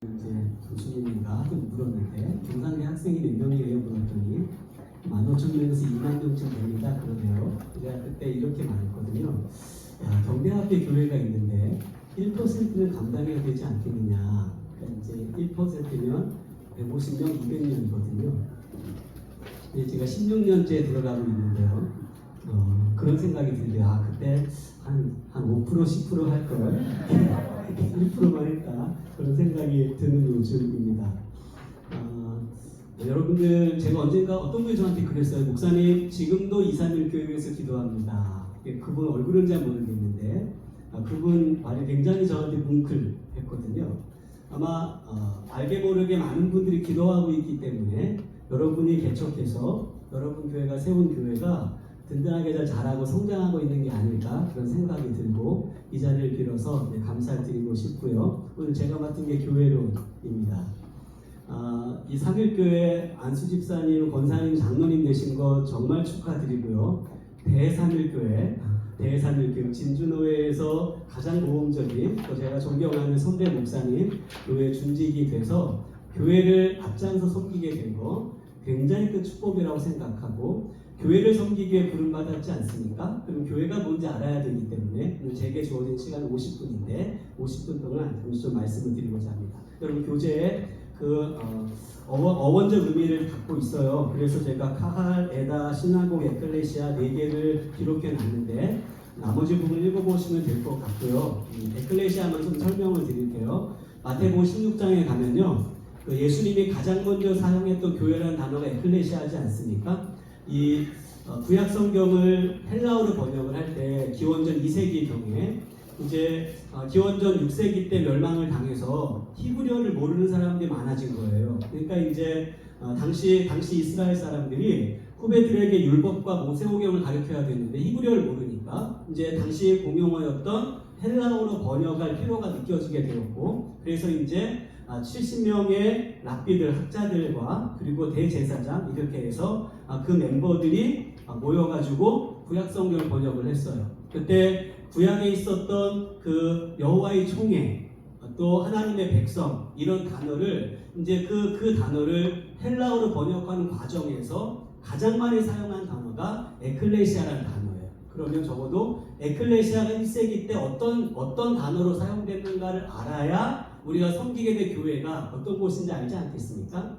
이제 교수님인가 하도 물었는데 경상대 학생이 몇 명이에요 물었더니 15,000명에서 2만 명쯤 됩니다 그러네요. 제가 그때 이렇게 말했거든요. 야, 경대학교 교회가 있는데 1%는 감당해야 되지 않겠느냐. 그러니까 이제 1%면 150명, 200명이거든요. 근데 제가 16년째 들어가고 있는데요. 그런 생각이 들대요. 아, 그때 한 5%, 10% 할 걸. 1%만 했다. 그런 생각이 드는 요즘입니다. 여러분들, 제가 언젠가 어떤 분이 저한테 그랬어요. 목사님, 지금도 231 교회에서 기도합니다. 그분 얼굴은 잘 모르겠는데, 그분 말이 굉장히 저한테 뭉클했거든요. 아마 알게 모르게 많은 분들이 기도하고 있기 때문에 여러분이 개척해서 여러분 교회가 세운 교회가 든든하게 잘 자라고 성장하고 있는 게 아닐까 그런 생각이 들고 이 자리를 빌어서 감사를 드리고 싶고요. 오늘 제가 맡은 게 교회론입니다. 이 삼일교회 안수 집사님, 권사님, 장로님 되신 거 정말 축하드리고요. 대삼일교회 진주노회에서 가장 모범적인 또 제가 존경하는 선배 목사님 교회 준직이 돼서 교회를 앞장서 섬기게 된 거 굉장히 큰 축복이라고 생각하고 교회를 섬기기 위해 부름받았지 않습니까? 그럼 교회가 뭔지 알아야 되기 때문에 제게 주어진 시간은 50분인데 50분 동안 좀 말씀을 드리고자 합니다. 여러분 교재에 어원적 의미를 갖고 있어요. 그래서 제가 카할, 에다, 시나고, 에클레시아 4개를 기록해 놨는데 나머지 부분 읽어보시면 될 것 같고요. 에클레시아만 좀 설명을 드릴게요. 마태복음 16장에 가면요. 예수님이 가장 먼저 사용했던 교회라는 단어가 에클레시아지 않습니까? 이 구약 성경을 헬라어로 번역을 할 때 기원전 2세기 경에 이제 기원전 6세기 때 멸망을 당해서 히브리어를 모르는 사람들이 많아진 거예요. 그러니까 이제 당시 이스라엘 사람들이 후배들에게 율법과 모세오경을 가르쳐야 되는데 히브리어를 모르니까 이제 당시 공용어였던 헬라어로 번역할 필요가 느껴지게 되었고 그래서 이제 70명의 랍비들, 학자들과 그리고 대제사장 이렇게 해서 그 멤버들이 모여가지고 구약성경을 번역을 했어요. 그때 구약에 있었던 그 여호와의 총회 또 하나님의 백성 이런 단어를 이제 그 단어를 헬라어로 번역하는 과정에서 가장 많이 사용한 단어가 에클레시아라는 단어예요. 그러면 적어도 에클레시아가 1세기 때 어떤 단어로 사용됐는가를 알아야 우리가 섬기게 된 교회가 어떤 곳인지 알지 않겠습니까?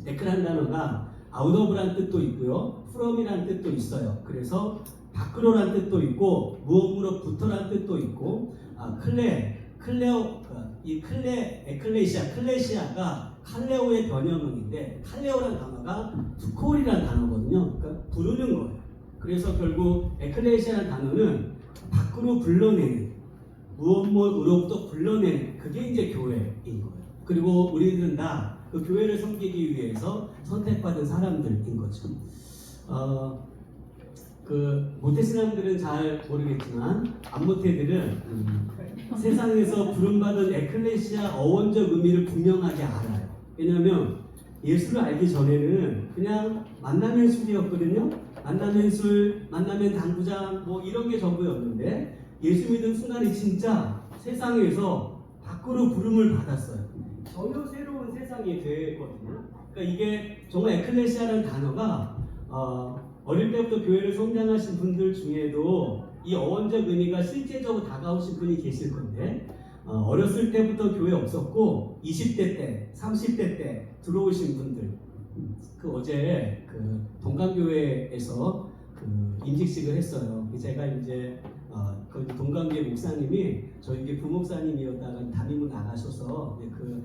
에클한 단어가 아웃오브라는 뜻도 있고요. 프롬이라는 뜻도 있어요. 그래서 밖으로라는 뜻도 있고 무엇으로부터라는 뜻도 있고 에클레시아가 칼레오의 변형어인데 칼레오라는 단어가 투콜이라는 단어거든요. 그러니까 부르는 거예요. 그래서 결국 에클레시아라는 단어는 밖으로 불러내는 무엇으로부터 불러내는 그게 이제 교회인 거예요. 그리고 우리들은 다 그 교회를 섬기기 위해서 선택받은 사람들인 거죠. 모태신앙들은 잘 모르겠지만 안모태들은 세상에서 부름받은 에클레시아 어원적 의미를 분명하게 알아요. 왜냐하면 예수를 알기 전에는 그냥 만나면 술이었거든요. 만나면 술, 만나면 당구장 뭐 이런 게 전부였는데 예수 믿은 순간이 진짜 세상에서 밖으로 부름을 받았어요. 전혀 새로운 세상이 되거든요. 그러니까 이게 정말 에클레시아라는 단어가 어릴 때부터 교회를 성장하신 분들 중에도 이 어원적 의미가 실제적으로 다가오신 분이 계실 건데 어렸을 때부터 교회 없었고 20대 때, 30대 때 들어오신 분들 어제 동강교회에서 임직식을 했어요. 제가 이제 그 동강교회 목사님이 저희 부목사님이었다가 담임으로 나가셔서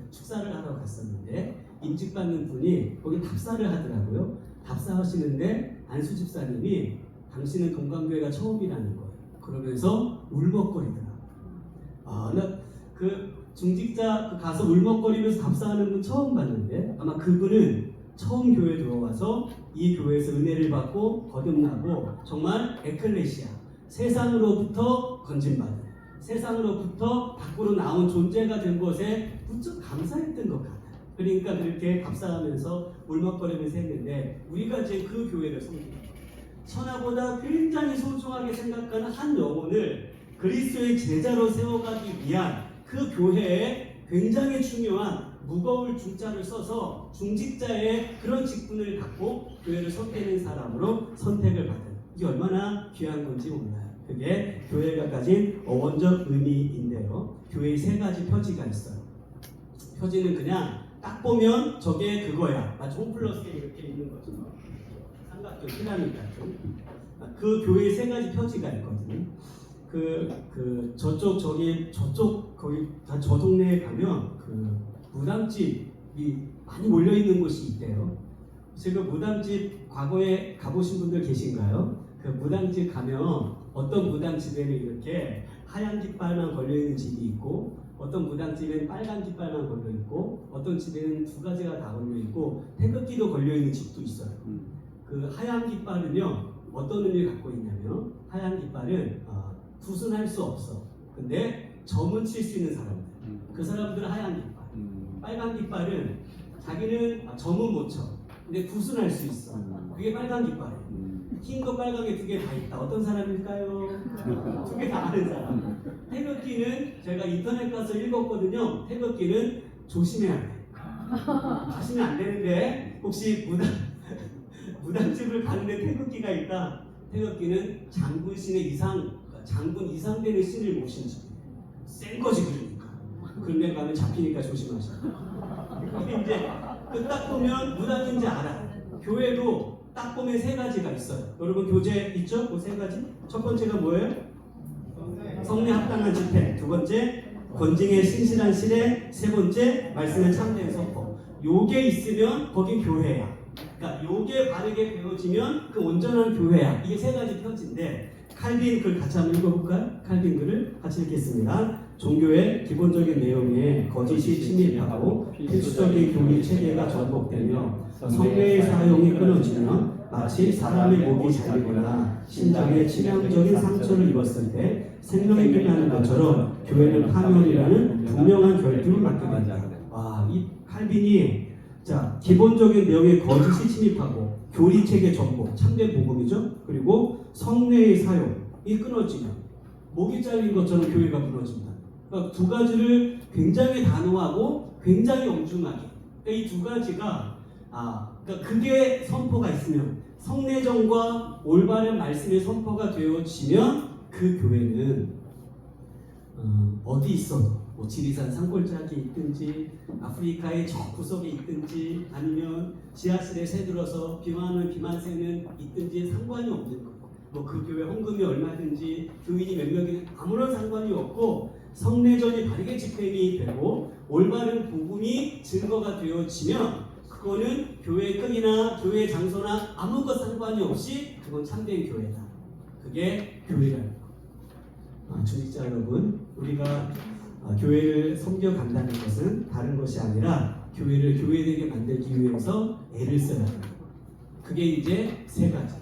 축사를 하러 갔었는데 임직받는 분이 거기 답사를 하더라고요. 답사하시는데 안수 집사님이 당신은 동강교회가 처음이라는 거예요. 그러면서 울먹거리더라고요. 나 중직자 가서 울먹거리면서 답사하는 분 처음 봤는데 아마 그분은 처음 교회 들어와서 이 교회에서 은혜를 받고 거듭나고 정말 에클레시아 세상으로부터 건진받은 세상으로부터 밖으로 나온 존재가 된 것에 무척 감사했던 것 같아요. 그러니까 그렇게 답사하면서 울먹거리면서 했는데 우리가 이제 그 교회를 섬깁니다. 천하보다 굉장히 소중하게 생각하는 한 영혼을 그리스도의 제자로 세워가기 위한 그 교회에 굉장히 중요한 무거울 중자를 써서 중직자의 그런 직분을 갖고 교회를 섬기는 사람으로 선택을 받은, 이게 얼마나 귀한 건지 몰라요. 그게 교회가 가진 어원적 의미인데요. 교회의 세 가지 표지가 있어요. 표지는 그냥 딱 보면 저게 그거야. 마치 홈플러스에 이렇게 있는 것처럼 삼각형 피라미드 같은 그 교회의 세 가지 표지가 있거든요. 저쪽 거기 다 저 동네에 가면 그 무당집이 많이 몰려 있는 곳이 있대요. 지금 무당집 과거에 가보신 분들 계신가요? 그 무당집 가면 어떤 무당집에는 이렇게 하얀 깃발만 걸려 있는 집이 있고, 어떤 무당집에는 빨간 깃발만 걸려 있고, 어떤 집에는 두 가지가 다 걸려 있고 태극기도 걸려 있는 집도 있어요. 그 하얀 깃발은요 어떤 의미를 갖고 있냐면, 하얀 깃발은 구순할 수 없어. 근데 점은 칠 수 있는 사람들, 그 사람들은 하얀 깃발. 빨간 깃발은 자기는 점은 못 쳐. 근데 구순할 수 있어. 그게 빨간 깃발이에요. 흰 거 빨간 게 두 개 다 있다. 어떤 사람일까요? 두 개 다 아는 사람. 태극기는 제가 인터넷 가서 읽었거든요. 태극기는 조심해야 돼. 가시면 안 되는데, 혹시 무당집을 가는데 태극기가 있다. 태극기는 장군신의 장군 이상 되는 신을 모신 집. 센 거지 그러니까. 그런 데 가면 잡히니까 조심하셔. 근데 이제 그 딱 보면 무당인지 알아. 교회도 딱 보면 세 가지가 있어요. 여러분 교재 있죠? 그 세 가지. 첫 번째가 뭐예요? 성례 합당한 집회. 두 번째 권징의 신실한 실행. 세 번째 말씀의 참된 선포. 요게 있으면 거긴 교회야. 그러니까 요게 바르게 배워지면 그 온전한 교회야. 이게 세 가지 표지인데, 칼빈 글 같이 한번 읽어볼까요? 칼빈 글을 같이 읽겠습니다. 종교의 기본적인 내용에 거짓이 침입하고 필수적인 교리 체계가 전복되며 성례의 사용이 끊어지면 마치 사람의 목이 잘리거나 심장에 치명적인 상처를 입었을 때 생명이 끝나는 것처럼 교회는 파멸이라는 분명한 결투를 맡게 된다. 이 칼빈이 기본적인 내용에 거짓이 침입하고 교리 체계 전복, 참된 복음이죠. 그리고 성례의 사용이 끊어지면 목이 잘린 것처럼 교회가 무너진다. 그러니까 두 가지를 굉장히 단호하고 굉장히 엄중하게. 그러니까 이 두 가지가 그러니까 그게 선포가 있으면, 성례정과 올바른 말씀의 선포가 되어지면 그 교회는 어디 있어도, 뭐 지리산 산골짜기에 있든지 아프리카의 저 구석에 있든지 아니면 지하실에 새들어서 비만은 비만 새는 있든지 상관이 없는 거예요. 뭐 그 교회 헌금이 얼마든지 교인이 몇 명이든 아무런 상관이 없고, 성례전이 바르게 집행이 되고 올바른 복음이 증거가 되어지면 그거는 교회 끈이나 교회 장소나 아무 것 상관이 없이 그건 참된 교회다. 그게 교회라는 거. 중직자 여러분, 우리가 교회를 섬겨간다는 것은 다른 것이 아니라 교회를 교회되게 만들기 위해서 애를 써야 합니다. 그게 이제 세 가지.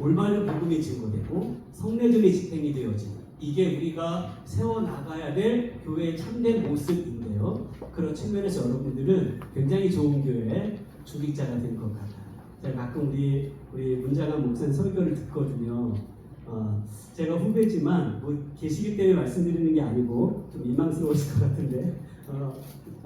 올바른 복음이 증거되고 성례전이 집행이 되어지는, 이게 우리가 세워나가야 될 교회의 참된 모습인데요. 그런 측면에서 여러분들은 굉장히 좋은 교회의 중직자가 될 것 같아요. 제가 가끔 우리 문장한 목사님 설교를 듣거든요. 제가 후배지만 뭐 계시기 때문에 말씀드리는 게 아니고 좀 민망스러우실 것 같은데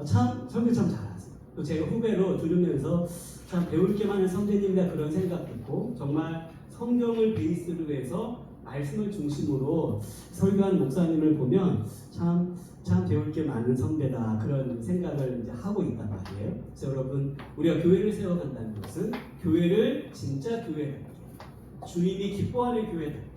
참 설교 참 잘하세요. 또 제가 후배로 들으면서 참 배울 게 많은 선배님이다 그런 생각했고, 정말 성경을 베이스로 해서 말씀을 중심으로 설교한 목사님을 보면 참 배울 게 많은 선배다 그런 생각을 이제 하고 있단 말이에요. 그래서 여러분, 우리가 교회를 세워간다는 것은 교회를 진짜 교회답게, 주님이 기뻐하는 교회답게,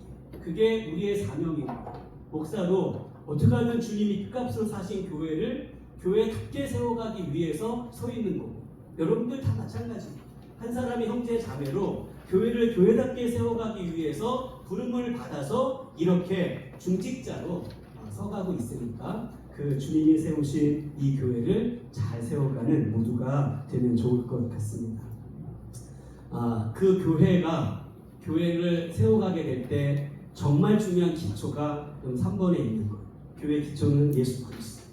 그게 우리의 사명입니다. 목사도 어떻게 하면 주님이 값으로 사신 교회를 교회답게 세워가기 위해서 서 있는 거고, 여러분들 다 마찬가지입니다. 한 사람이 형제 자매로 교회를 교회답게 세워가기 위해서 부름을 받아서 이렇게 중직자로 서가고 있으니까 그 주님이 세우신 이 교회를 잘 세워가는 모두가 되면 좋을 것 같습니다. 그 교회를 세워가게 될 때 정말 중요한 기초가 3번에 있는 거예요. 교회 기초는 예수 그리스도.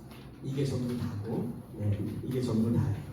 이게 전부 다고, 이게 전부 다예요.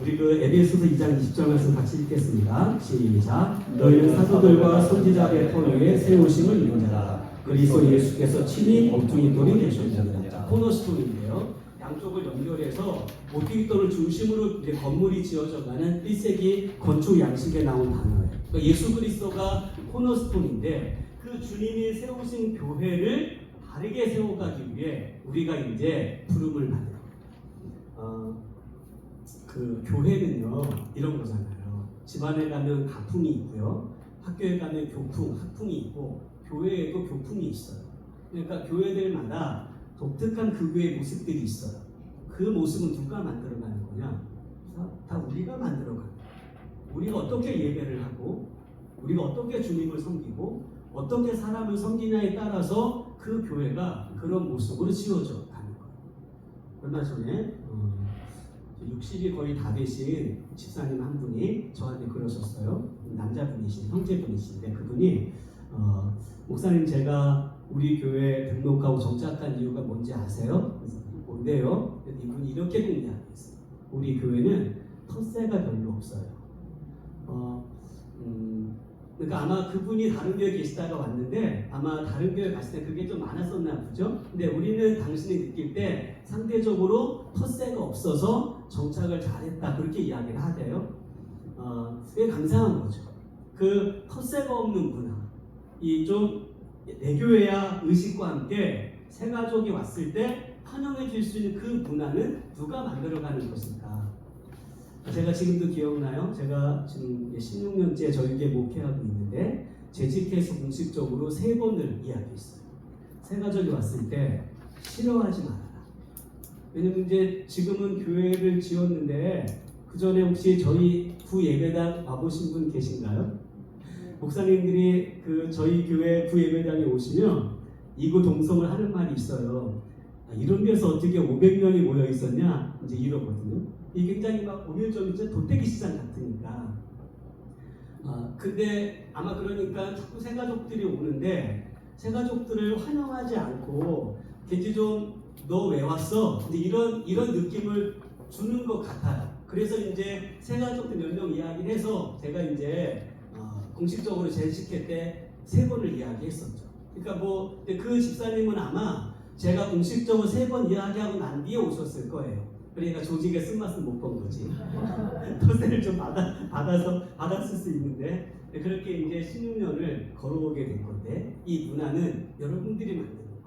우리 에베소서 2장 20절 말씀 같이 읽겠습니다. 시작. 너희는 사도들과 선지자의 토로에 세우심을 입은 자라. 그리스도 예수께서 친히 몸뚱이 돌이 되셨느니라. 코너스톤인데요. 양쪽을 연결해서 모티비토를 중심으로 이제 건물이 지어져가는 1세기 건축 양식에 나온 단어예요. 그러니까 예수 그리스도가 코너스톤인데 그 주님이 세우신 교회를 바르게 세워가기 위해 우리가 이제 부름을 받아요. 그 교회는요 이런 거잖아요. 집안에 가면 가풍이 있고요, 학교에 가면 교풍, 학풍이 있고 교회에도 교풍이 있어요. 그러니까 교회들마다 독특한 그 교회의 모습들이 있어요. 그 모습은 누가 만들어가는 거냐? 다 우리가 만들어가는 거예요. 우리가 어떻게 예배를 하고 우리가 어떻게 주님을 섬기고 어떻게 사람을 섬기냐에 따라서 그 교회가 그런 모습으로 지어져 가는 거예요. 얼마 전에 60이 거의 다 되신 집사님 한 분이 저한테 그러셨어요. 남자분이신 형제분이신데 그분이 목사님 제가 우리 교회 등록하고 정착한 이유가 뭔지 아세요? 그래서 뭔데요? 이분이 이렇게 공개하겠어요. 우리 교회는 텃세가 별로 없어요. 그러니까 아마 그분이 다른 교회에 계시다가 왔는데 아마 다른 교회 갔을 때 그게 좀 많았었나 보죠. 근데 우리는 당신이 느낄 때 상대적으로 텃세가 없어서 정착을 잘했다 그렇게 이야기를 하대요. 그게 감사한 거죠. 그 텃세가 없는 문화, 이 좀 내교회야 의식과 함께 새 가족이 왔을 때 환영해 줄 수 있는 그 문화는 누가 만들어가는 것일까? 제가 지금도 기억나요. 제가 지금 16년째 저희 교회 목회하고 있는데 재직해서 공식적으로 3번을 이야기했어요. 새 가족이 왔을 때 싫어하지 말아라. 왜냐면 이제 지금은 교회를 지었는데 그 전에 혹시 저희 구 예배당 와보신 분 계신가요? 목사님들이 그 저희 교회 구 예배당에 오시면 이구 동성을 하는 말이 있어요. 이런 데서 어떻게 500명이 모여 있었냐? 이제 이러거든요. 이 굉장히 막 오늘 좀 이제 도떼기 시장 같으니까. 근데 아마 그러니까 자꾸 새 가족들이 오는데 새 가족들을 환영하지 않고 괜히 좀 너 왜 왔어? 이제 이런 느낌을 주는 것 같아요. 그래서 이제 새 가족들 몇 명 이야기를 해서 제가 이제 공식적으로 재직회 때 3번을 이야기했었죠. 그러니까 뭐 그 집사님은 아마 제가 공식적으로 3번 이야기하고 난 뒤에 오셨을 거예요. 그러니까 조직의 쓴맛은 못 본 거지. 텃세를 좀 받았을 수 있는데 그렇게 이제 16년을 걸어오게 된 건데 이 문화는 여러분들이 만드는 거예요.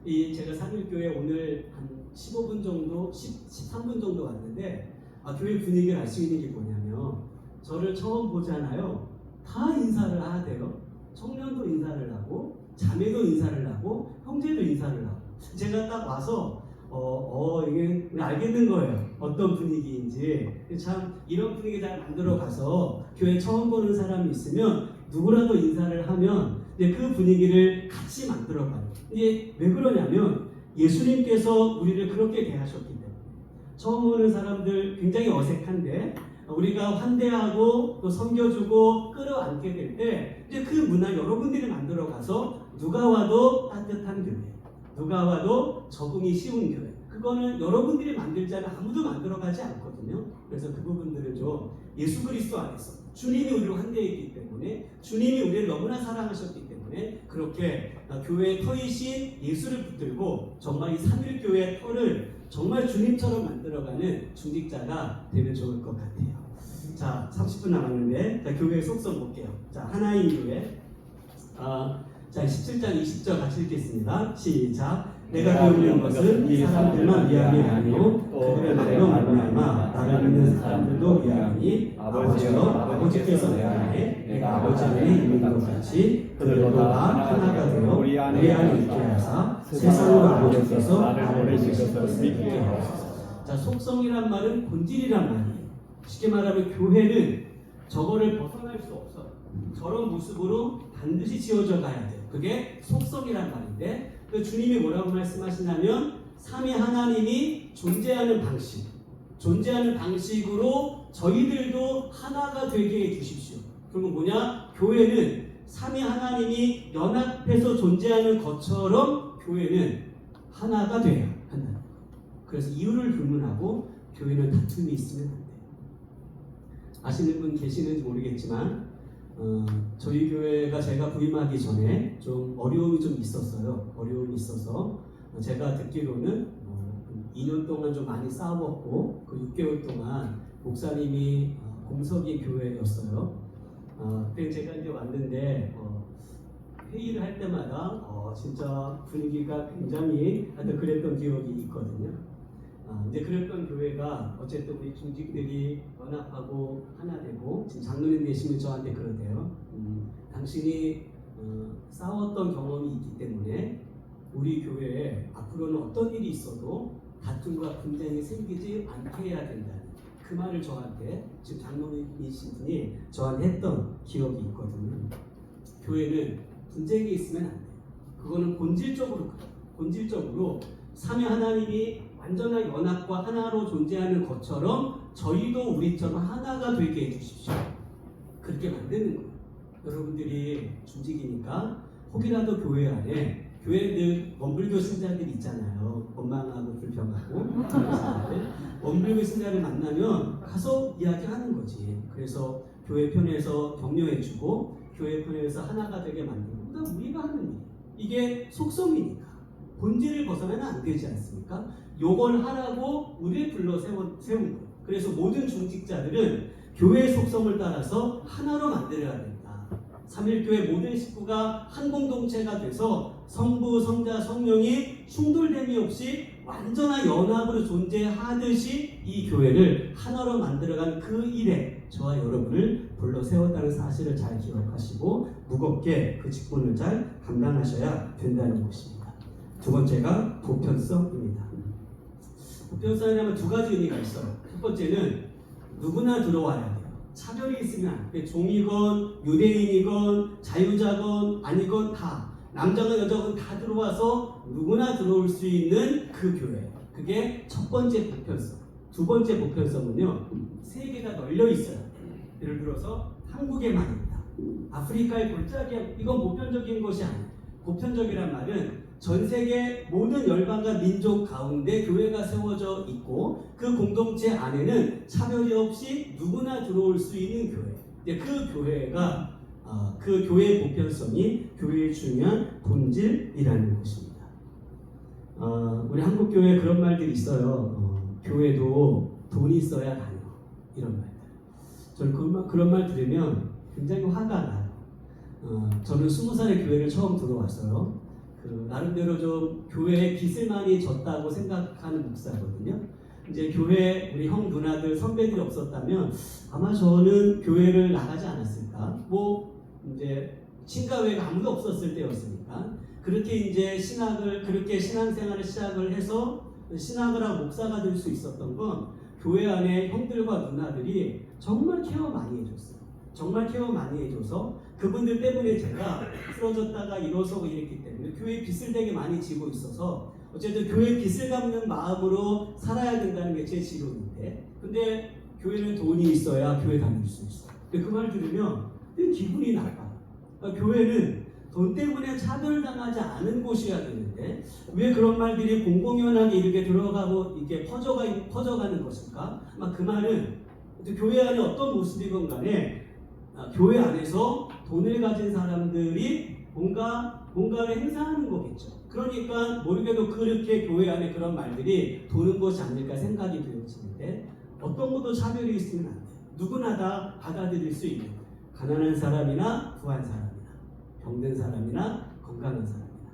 이 제가 삼일교회 오늘 한 15분 정도, 13분 정도 왔는데 교회 분위기를 알 수 있는 게 뭐냐면 저를 처음 보잖아요. 다 인사를 하대요. 청년도 인사를 하고 자매도 인사를 하고 형제도 인사를 하고 제가 딱 와서 이게 알겠는 거예요. 어떤 분위기인지. 참 이런 분위기 잘 만들어 가서 교회 처음 보는 사람이 있으면 누구라도 인사를 하면 이제 그 분위기를 같이 만들어 가요. 이게 왜 그러냐면 예수님께서 우리를 그렇게 대하셨기 때문에 처음 오는 사람들 굉장히 어색한데 우리가 환대하고 또 섬겨주고 끌어안게 될 때 이제 그 문화 여러분들이 만들어 가서 누가 와도 따뜻한 교회, 누가 와도 적응이 쉬운 교회. 그거는 여러분들이 만들지 않으면 아무도 만들어가지 않거든요. 그래서 그 부분들은 좀 예수 그리스도 안에서 주님이 우리를 환대했기 때문에 주님이 우리를 너무나 사랑하셨기 때문에 그렇게 교회의 터이신 예수를 붙들고 정말 이 삼일교회의 터를 정말 주님처럼 만들어가는 중직자가 되면 좋을 것 같아요. 자, 30분 남았는데 자, 교회의 속성 볼게요. 자, 하나인 교회. 자, 17장 20절 같이 읽겠습니다. 시작. 내가 배우는 것은 이 사람들만 위함이 아니요 그들의 말로 말미암아 나를 믿는 사람들도 위함이니 아버지께서 내 안에 내가 아버지 안에 있는 것 같이 그들도 다 하나가 되어 우리 안에 있게 하사 세상으로 아버지께서 나를 보내신 것을 믿게 하소서. 자, 속성이란 말은 본질이란 말이에요. 쉽게 말하면 교회는 저거를 벗어날 수 없어요. 저런 모습으로 반드시 지어져 가야 돼요. 그게 속성이란 말인데 그 주님이 뭐라고 말씀하시냐면 삼위 하나님이 존재하는 방식으로 저희들도 하나가 되게 해주십시오. 그리고 뭐냐? 교회는 삼위 하나님이 연합해서 존재하는 것처럼 교회는 하나가 돼야 한다. 그래서 이유를 불문하고 교회는 다툼이 있으면 안 돼요. 아시는 분 계시는지 모르겠지만 저희 교회가 제가 부임하기 전에 좀 어려움이 좀 있었어요. 어려움이 있어서 제가 듣기로는 2년 동안 좀 많이 싸웠고 그 6개월 동안 목사님이 공석이 교회였어요. 그때 제가 이제 왔는데 회의를 할 때마다 진짜 분위기가 굉장히 하여튼 그랬던 기억이 있거든요. 이제 그랬던 교회가 어쨌든 우리 중직들이 연합하고 하나 되고 지금 장로님 되시면 저한테 그러대요. 당신이 싸웠던 경험이 있기 때문에 우리 교회에 앞으로는 어떤 일이 있어도 다툼과 분쟁이 생기지 않게 해야 된다는 그 말을 저한테 지금 장로님이신 분이 저한테 했던 기억이 있거든요. 교회는 분쟁이 있으면 안 돼요. 그거는 본질적으로 삼위 하나님이 완전한 연합과 하나로 존재하는 것처럼 저희도 우리처럼 하나가 되게 해주십시오. 그렇게 만드는 거예요. 여러분들이 중직이니까 혹이라도 교회 안에 교회들 원불교 신자들 있잖아요. 원망하고 불평하고 원불교 신자를 만나면 가서 이야기하는 거지. 그래서 교회 편에서 격려해주고 교회 편에서 하나가 되게 만들고 그건 우리가 하는 일. 이게 속성이니까 본질을 벗어나면 안 되지 않습니까? 요걸 하라고 우리를 불러 세운 거예요. 그래서 모든 중직자들은 교회의 속성을 따라서 하나로 만들어야 된다. 삼일교회 모든 식구가 한 공동체가 돼서 성부, 성자, 성령이 충돌됨이 없이 완전한 연합으로 존재하듯이 이 교회를 하나로 만들어간 그 일에 저와 여러분을 불러 세웠다는 사실을 잘 기억하시고 무겁게 그 직분을 잘 감당하셔야 된다는 것입니다. 두 번째가 보편성입니다. 보편성이라면 두 가지 의미가 있어요. 첫 번째는 누구나 들어와야 돼요. 차별이 있으면 안 돼. 종이건 유대인이건 자유자건 아니건 다 남자건 여자건 다 들어와서 누구나 들어올 수 있는 그 교회. 그게 첫 번째 보편성. 두 번째 보편성은요. 세계가 널려 있어요. 예를 들어서 한국에만 있다. 아프리카의 골짜기야. 이건 보편적인 것이 아니에요. 보편적이란 말은 전 세계 모든 열방과 민족 가운데 교회가 세워져 있고 그 공동체 안에는 차별이 없이 누구나 들어올 수 있는 교회. 그 교회가 그 교회의 보편성이 교회의 중요한 본질이라는 것입니다. 우리 한국 교회에 그런 말들이 있어요. 교회도 돈이 있어야 다녀. 이런 말들. 저는 그런 말 들으면 굉장히 화가 나요. 저는 20살에 교회를 처음 들어왔어요. 나름대로 좀 교회에 빚을 많이 졌다고 생각하는 목사거든요. 이제 교회 우리 형 누나들 선배들이 없었다면 아마 저는 교회를 나가지 않았을까. 이제 친가회가 아무도 없었을 때였으니까 그렇게 이제 그렇게 신앙생활을 시작을 해서 신학을 하고 목사가 될 수 있었던 건 교회 안에 형들과 누나들이 정말 케어 많이 해줬어요. 정말 케어 많이 해줘서 그분들 때문에 제가 쓰러졌다가 일어서고 이랬기 때문에 교회 빚을 되게 많이 지고 있어서 어쨌든 교회 빚을 갚는 마음으로 살아야 된다는 게 제 지론인데 근데 교회는 돈이 있어야 교회 다닐 수 있어. 근데 그 말 들으면 기분이 나빠. 교회는 돈 때문에 차별당하지 않은 곳이어야 되는데 왜 그런 말들이 공공연하게 이렇게 들어가고 이렇게 퍼져가는 것일까? 그 말은 교회 안에 어떤 모습이건 간에 교회 안에서 돈을 가진 사람들이 뭔가를 행사하는 거겠죠. 그러니까 모르게도 그렇게 교회 안에 그런 말들이 도는 것이 아닐까 생각이 되어지는데 어떤 것도 차별이 있으면 안 돼요. 누구나 다 받아들일 수 있는 가난한 사람이나 부한 사람이나 병든 사람이나 건강한 사람이나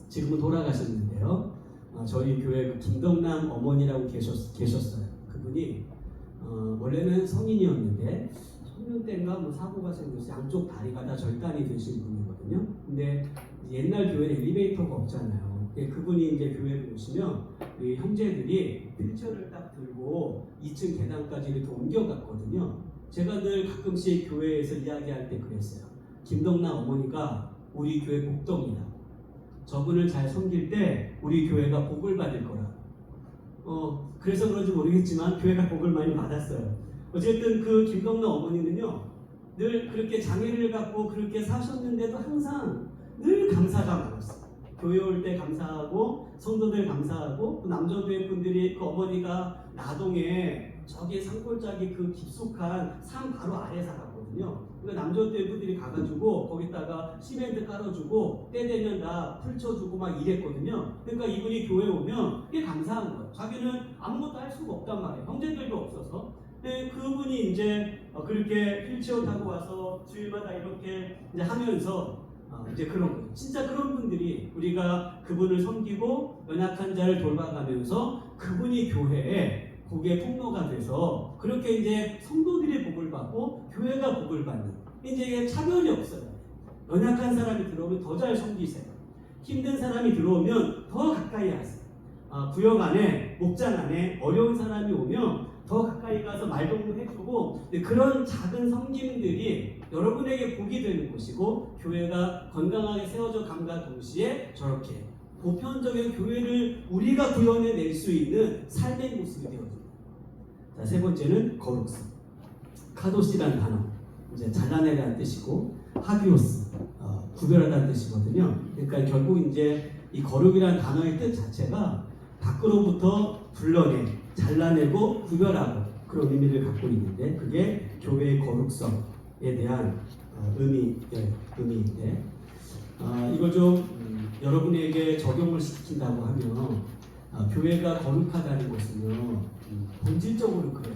지금은 돌아가셨는데요. 저희 교회 김덕남 어머니라고 계셨어요. 그분이 원래는 성인이었는데 청년 때인가 사고가 생겨서 양쪽 다리가 다 절단이 되신 분이거든요. 근데 옛날 교회는 엘리베이터가 없잖아요. 그분이 이제 교회를 오시면 우리 형제들이 휠체어를 딱 들고 2층 계단까지 이렇게 옮겨갔거든요. 제가 늘 가끔씩 교회에서 이야기할 때 그랬어요. 김덕남 어머니가 우리 교회 복덩이다. 저분을 잘 섬길 때 우리 교회가 복을 받을 거라. 그래서 그런지 모르겠지만 교회가 복을 많이 받았어요. 어쨌든 그 김덕남 어머니는요. 늘 그렇게 장애를 갖고 그렇게 사셨는데도 항상 늘 감사가 많았어요. 교회 올 때 감사하고 성도들 감사하고 또 남정교회 분들이 그 어머니가 나동에 저기 산골짜기 그 깊숙한 산 바로 아래 살았거든요. 그러니까 남정교회 분들이 가가지고 거기다가 시멘트 깔아주고 때 되면 다 풀쳐주고 막 이랬거든요. 그러니까 이분이 교회 오면 그게 감사한 거예요. 자기는 아무것도 할 수가 없단 말이에요. 형제들도 없어서. 근데 그분이 이제 그렇게 휠체어 타고 와서 주일마다 이렇게 이제 하면서 이제 그런 거죠. 진짜 그런 분들이 우리가 그분을 섬기고 연약한 자를 돌봐가면서 그분이 교회에 복의 통로가 돼서 그렇게 이제 성도들의 복을 받고 교회가 복을 받는 이제 차별이 없어요. 연약한 사람이 들어오면 더 잘 섬기세요. 힘든 사람이 들어오면 더 가까이 하세요. 구역 안에 목장 안에 어려운 사람이 오면 더 가까이 가서 말동무 해주고 그런 작은 섬김들이 여러분에게 복이 되는 곳이고 교회가 건강하게 세워져 감과 동시에 저렇게 보편적인 교회를 우리가 구현해낼 수 있는 삶의 모습이 되어집니다. 자, 세 번째는 거룩성. 카도시라는 단어 이제 잘라내라는 뜻이고 하기오스 구별하다는 뜻이거든요. 그러니까 결국 이제 이 거룩이라는 단어의 뜻 자체가 밖으로부터 불러내 잘라내고 구별하고 그런 의미를 갖고 있는데 그게 교회의 거룩성에 대한 의미인데 이걸 좀 여러분에게 적용을 시킨다고 하면 교회가 거룩하다는 것은요 본질적으로 그래요.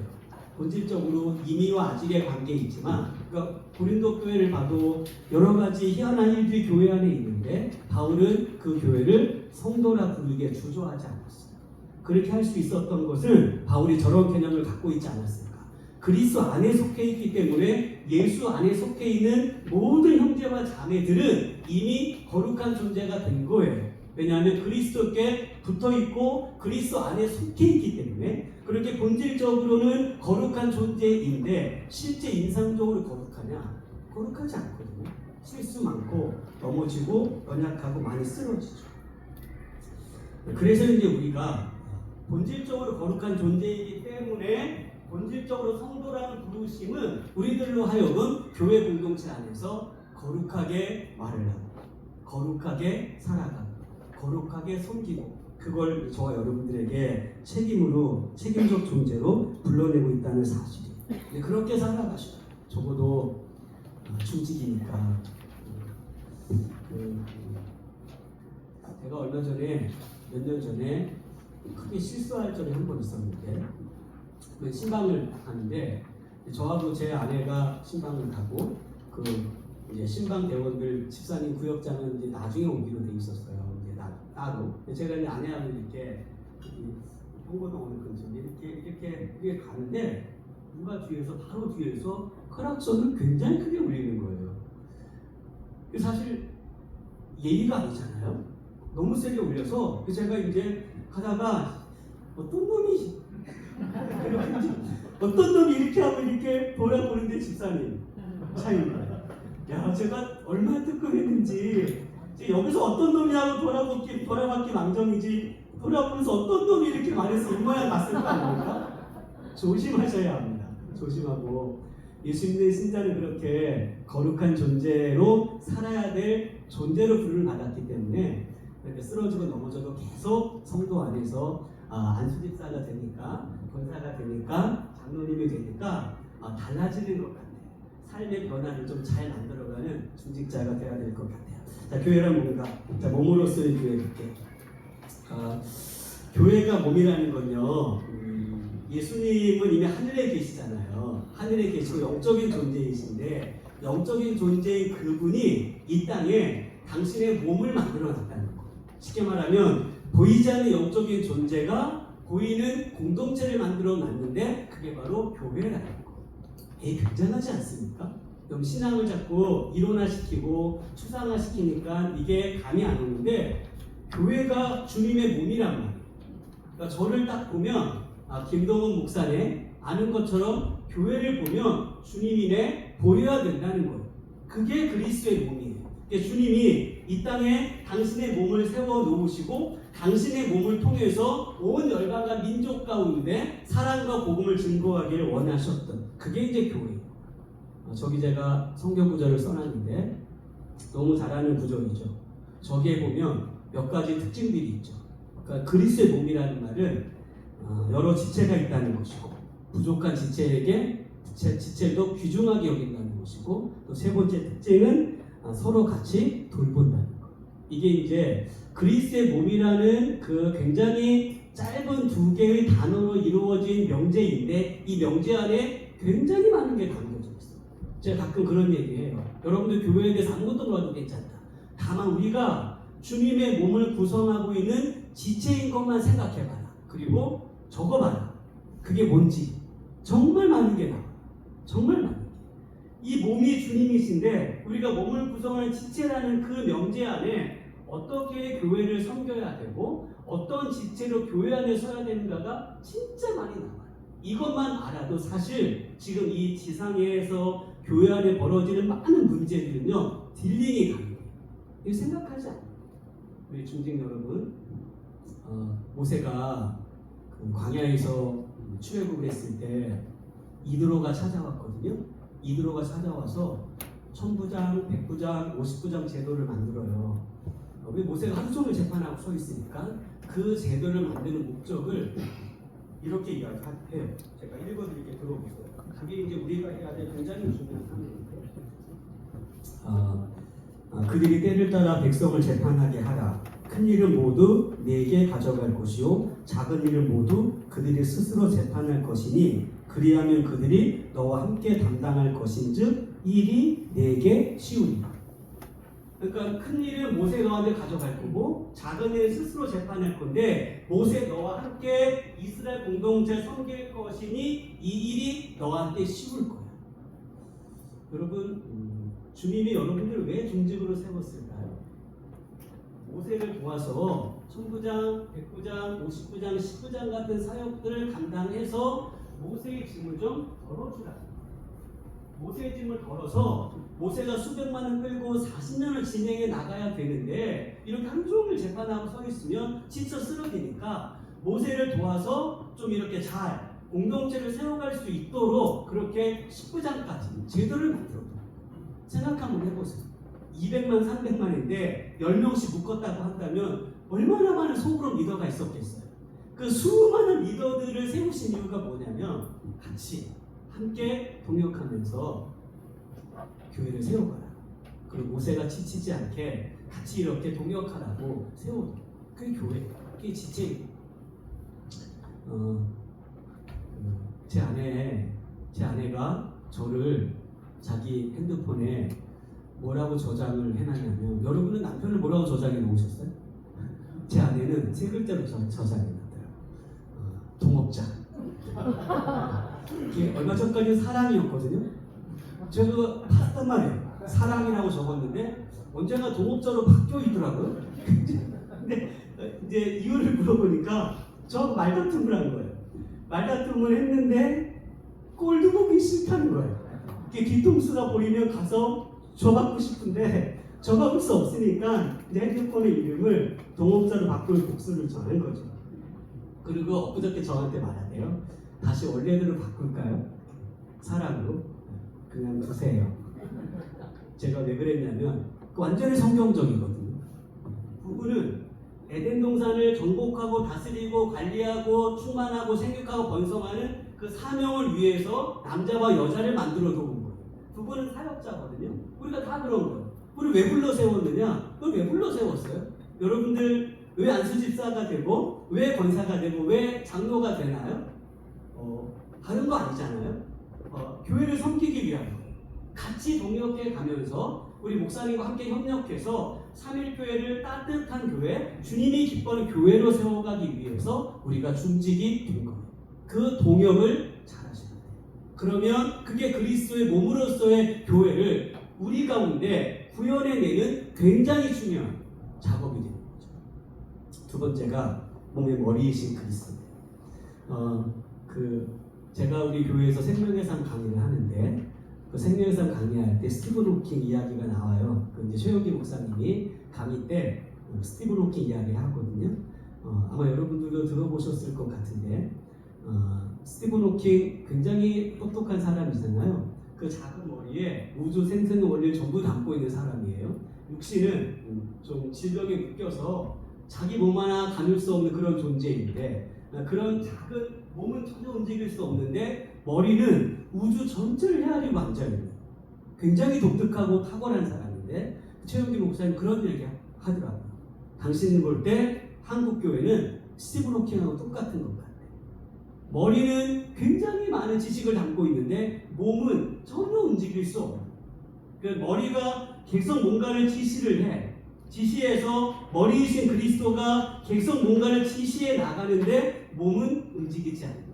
본질적으로 이미와 아직의 관계에 있지만 그러니까 고린도 교회를 봐도 여러 가지 희한한 일들이 교회 안에 있는데 바울은 그 교회를 성도라 부르게 주저하지 않았어요. 그렇게 할 수 있었던 것은 바울이 저런 개념을 갖고 있지 않았을까. 그리스도 안에 속해 있기 때문에 예수 안에 속해 있는 모든 형제와 자매들은 이미 거룩한 존재가 된 거예요. 왜냐하면 그리스도께 붙어있고 그리스도 안에 속해 있기 때문에 그렇게 본질적으로는 거룩한 존재인데 실제 인상적으로 거룩하냐? 거룩하지 않거든요. 실수 많고 넘어지고 연약하고 많이 쓰러지죠. 그래서 이제 우리가 본질적으로 거룩한 존재이기 때문에 본질적으로 성도라는 부르심은 우리들로 하여금 교회 공동체 안에서 거룩하게 말을 하고 거룩하게 살아가고 거룩하게 섬기고 그걸 저와 여러분들에게 책임적 존재로 불러내고 있다는 사실이에요. 근데 그렇게 살아가셔요. 적어도 중직이니까. 제가 얼마 전에 몇 년 전에 크게 실수할 적이 한 번 있었는데 그 신방을 하는데 저하고 제 아내가 신방을 가고 그 이제 신방 대원들 집사님 구역장은 이제 나중에 오기로 돼 있었어요. 이제 따로 제가 이제 아내하고 이렇게 홍보동 오는 근처에 이렇게 가는데 누가 뒤에서 바로 뒤에서 크락션을 굉장히 크게 울리는 거예요. 사실 예의가 아니잖아요. 너무 세게 울려서 제가 이제 가다가 어떤 놈이 이렇게 하고 이렇게 돌아보는데 집사님 차입니다. 야, 제가 얼마나 뜨끔했는지 여기서 어떤 놈이 하고 돌아봤기 망정이지 돌아보면서 어떤 놈이 이렇게 말해서 이 모양 갔을 거 아닙니까? 조심하셔야 합니다. 조심하고 예수 믿는 신자는 그렇게 거룩한 존재로 살아야 될 존재로 부름을 받았기 때문에 이렇게 쓰러지고 넘어져도 계속 성도 안에서 안수집사가 되니까 권사가 되니까 장로님이 되니까 달라지는 것 같아요. 삶의 변화를 좀 잘 만들어가는 중직자가 되어야 될 것 같아요. 자, 교회란 뭔가? 자, 몸으로서의 교회 볼게. 교회가 몸이라는 건요. 예수님은 이미 하늘에 계시잖아요. 하늘에 계시고 영적인 존재이신데 영적인 존재인 그분이 이 땅에 당신의 몸을 만들어 놨다는 거. 쉽게 말하면 보이지 않는 영적인 존재가 보이는 공동체를 만들어 놨는데 그게 바로 교회라는 거. 굉장하지 않습니까? 그럼 신앙을 자꾸 이론화시키고 추상화시키니까 이게 감이 안 오는데 교회가 주님의 몸이란 말이에요. 그러니까 저를 딱 보면 김동훈 목사네 아는 것처럼 교회를 보면 주님이네 보여야 된다는 거예요. 그게 그리스도의 몸이에요. 그러니까 주님이 이 땅에 당신의 몸을 세워 놓으시고 당신의 몸을 통해서 온 열방과 민족 가운데 사랑과 복음을 증거하기를 원하셨던 그게 이제 교회예요. 저기 제가 성경 구절을 써놨는데 너무 잘 아는 구절이죠. 저기에 보면 몇 가지 특징들이 있죠. 그러니까 그리스의 몸이라는 말은 여러 지체가 있다는 것이고 부족한 지체에게 지체를 더 귀중하게 여긴다는 것이고 또 세 번째 특징은 서로 같이 돌본다는 것. 이게 이제 그리스의 몸이라는 그 굉장히 짧은 두 개의 단어로 이루어진 명제인데 이 명제 안에 굉장히 많은 게 담겨져 있어요. 제가 가끔 그런 얘기해요. 여러분들 교회에 대해서 아무것도 몰라도 괜찮다. 다만 우리가 주님의 몸을 구성하고 있는 지체인 것만 생각해봐라. 그리고 적어봐라. 그게 뭔지. 정말 많은 게 나와요. 정말 많은 게. 이 몸이 주님이신데 우리가 몸을 구성하는 지체라는 그 명제 안에 어떻게 교회를 섬겨야 되고 어떤 지체로 교회 안에 서야 되는가가 진짜 많이 나와요. 이것만 알아도 사실 지금 이 지상에서 교회 안에 벌어지는 많은 문제들은요 딜링이 가능해요. 이거 생각하지 않아요. 우리 중직 여러분, 모세가 그 광야에서 출애굽을 했을 때 이드로가 찾아왔거든요. 이드로가 찾아와서 1000부장, 100부장, 50부장 제도를 만들어요. 왜 모세가 하루 종일 재판하고 서 있으니까 그 제도를 만드는 목적을 이렇게 이야기해요. 제가 읽어드릴게 들어보세요. 그게 이제 우리가 해야 될 굉장히 중요한 상황인데 그들이 때를 따라 백성을 재판하게 하라. 큰 일은 모두 내게 가져갈 것이요 작은 일은 모두 그들이 스스로 재판할 것이니 그리하면 그들이 너와 함께 담당할 것인즉 일이 내게 쉬우리라. 그러니까 큰 일은 모세 너한테 가져갈 거고 작은 일은 스스로 재판할 건데 모세 너와 함께 이스라엘 공동체 섬길 것이니 이 일이 너한테 쉬울 거야. 여러분 주님이 여러분들을 왜 중직으로 세웠을까요? 모세를 도와서 1000부장, 100부장, 50부장, 10부장 같은 사역들을 감당해서 모세의 짐을 좀 덜어주라. 모세의 짐을 덜어서 모세가 수백만 원 끌고 40년을 진행해 나가야 되는데 이렇게 하루 종일 재판하고 서 있으면 지쳐 쓰러지니까 모세를 도와서 좀 이렇게 잘 공동체를 세워갈 수 있도록 그렇게 10부장까지 제도를 만들어요. 생각 한번 해보세요. 200만, 300만인데 10명씩 묶었다고 한다면 얼마나 많은 소그룹 리더가 있었겠어요. 그 수많은 리더들을 세우신 이유가 뭐냐면 같이 함께 동역하면서 교회를 세워가라. 그리고 모세가 지치지 않게 같이 이렇게 동역하라고 세워둬. 그게 교회, 그게 지체이고. 제 아내가 저를 자기 핸드폰에 뭐라고 저장을 해놨냐면 여러분은 남편을 뭐라고 저장해 놓으셨어요? 제 아내는 세 글자로 저장해 놨어요. 동업자. 이게 얼마 전까지는 사랑이었거든요. 제가 봤단 말이에요. 사랑이라고 적었는데 언젠가 동업자로 바뀌어 있더라고요. 근데 이제 이유를 물어보니까 저 말다툼을 한 거예요. 말다툼을 했는데 꼴도 보기 싫다는 거예요. 이게 뒤통수가 보이면 가서 줘받고 싶은데 줘받을 수 없으니까 내 핸드폰의 이름을 동업자로 바꿀 복수를 정한 거죠. 그리고 엊그저께 저한테 말하대요. 다시 원래대로 바꿀까요? 사랑으로? 그냥 두세요. 제가 왜 그랬냐면 완전히 성경적이거든요. 부부는 에덴 동산을 정복하고 다스리고 관리하고 충만하고 생육하고 번성하는 그 사명을 위해서 남자와 여자를 만들어 놓은 거예요. 부부는 사역자거든요. 우리가 다 그런 거예요. 우리 왜 불러 세웠느냐? 그걸 왜 불러 세웠어요? 여러분들 왜 안수집사가 되고 왜 권사가 되고 왜 장로가 되나요? 다른 거 아니잖아요. 교회를 섬기기 위한 거예요. 같이 동역해 가면서 우리 목사님과 함께 협력해서 3.1교회를 따뜻한 교회, 주님이 기뻐하는 교회로 세워가기 위해서 우리가 중직이 된 거예요. 그 동역을 잘 하셔야 돼요. 그러면 그게 그리스도의 몸으로서의 교회를 우리 가운데 구현해내는 굉장히 중요한 작업이 되는 거죠. 두 번째가 몸의 머리이신 그리스도예요. 제가 우리 교회에서 생명의 삶 강의를 하는데 그 생명의 삶 강의할 때 스티븐 호킹 이야기가 나와요. 그 이제 최영기 목사님이 강의 때 스티븐 호킹 이야기를 하거든요. 아마 여러분들도 들어보셨을 것 같은데 스티븐 호킹 굉장히 똑똑한 사람이잖아요. 그 작은 머리에 우주 생생의 원리를 전부 담고 있는 사람이에요. 육신은 좀 질병에 묶여서 자기 몸 하나 가눌 수 없는 그런 존재인데 그런 작은 몸은 전혀 움직일 수 없는데 머리는 우주 전체를 헤아리고 앉아있는 굉장히 독특하고 탁월한 사람인데 최영기 목사님 그런 얘기 하더라고요. 당신을 볼 때 한국 교회는 스티븐 호킹하고 똑같은 것 같아. 머리는 굉장히 많은 지식을 담고 있는데 몸은 전혀 움직일 수 없는. 그 머리가 객석 뭔가를 지시를 해. 지시해서 머리이신 그리스도가 객석 뭔가를 지시해 나가는데 몸은 움직이지 않는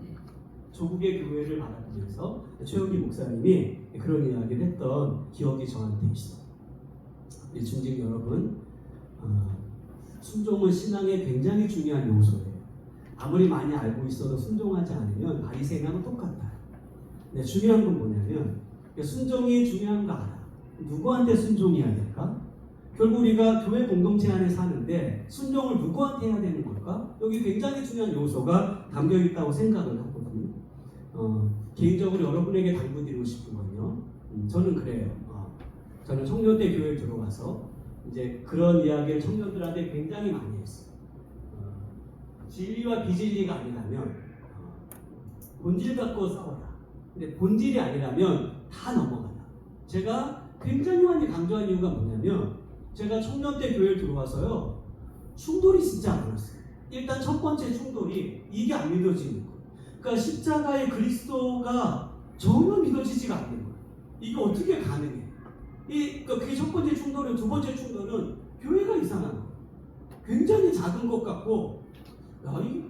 조국의 교회를 바라보면서 최영기 목사님이 그런 이야기를 했던 기억이 저한테 있어요. 우리 중직 여러분, 순종은 신앙의 굉장히 중요한 요소예요. 아무리 많이 알고 있어도 순종하지 않으면 바리새인하고 똑같아요. 근데 중요한 건 뭐냐면 순종이 중요한 거 알아. 누구한테 순종해야 될까? 결국 우리가 교회 공동체 안에 사는데 순종을 누구한테 해야 되는 걸까? 여기 굉장히 중요한 요소가 담겨 있다고 생각을 하거든요. 개인적으로 여러분에게 당부드리고 싶은 건요. 저는 그래요. 저는 청년대 교회에 들어가서 이제 그런 이야기를 청년들한테 굉장히 많이 했어요. 진리와 비진리가 아니라면 본질 갖고 싸워라. 근데 본질이 아니라면 다 넘어가라. 제가 굉장히 많이 강조한 이유가 뭐냐면 제가 청년대 교회에 들어와서요 충돌이 진짜 많았어요. 일단 첫 번째 충돌이 이게 안 믿어지는 거예요. 그러니까 십자가의 그리스도가 전혀 믿어지지가 않는 거예요. 이게 어떻게 가능해? 그게 첫 번째 충돌은 두 번째 충돌은 교회가 이상한 거예요. 굉장히 작은 것 같고 이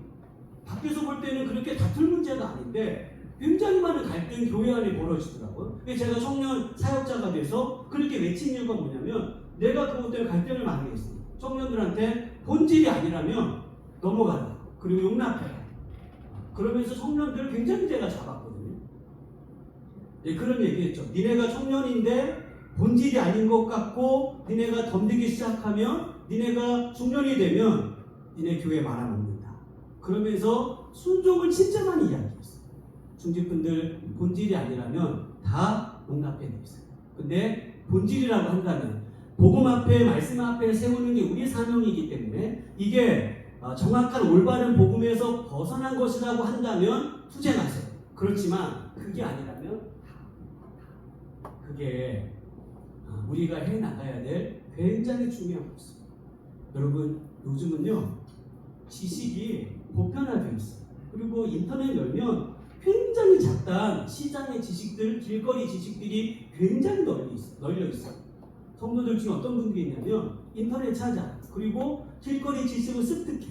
밖에서 볼 때는 그렇게 다툴 문제가 아닌데 굉장히 많은 갈등 교회 안에 벌어지더라고요. 제가 청년 사역자가 돼서 그렇게 외친 이유가 뭐냐면 내가 그것 때문에 갈등을 많이 했어요. 청년들한테 본질이 아니라면 넘어가라. 그리고 용납해라. 그러면서 청년들을 굉장히 제가 잡았거든요. 그런 얘기했죠. 니네가 청년인데 본질이 아닌 것 같고 니네가 덤비기 시작하면 니네가 중년이 되면 니네 교회 말아먹는다. 그러면서 순종을 진짜 많이 이야기했어요. 중직분들 본질이 아니라면 다 용납해 주세요. 근데 본질이라고 한다면 복음 앞에 말씀 앞에 세우는 게 우리 사명이기 때문에 이게 정확한 올바른 복음에서 벗어난 것이라고 한다면 투쟁하세요. 그렇지만 그게 아니라면 그게 우리가 해나가야 될 굉장히 중요한 것입니다. 여러분 요즘은요 지식이 보편화되어 있어요. 그리고 인터넷 열면 굉장히 잡다한 시장의 지식들, 길거리 지식들이 굉장히 널려 있어요. 성도들 중에 어떤 분들이 있냐면 인터넷 찾아 그리고 길거리 지식을 습득해.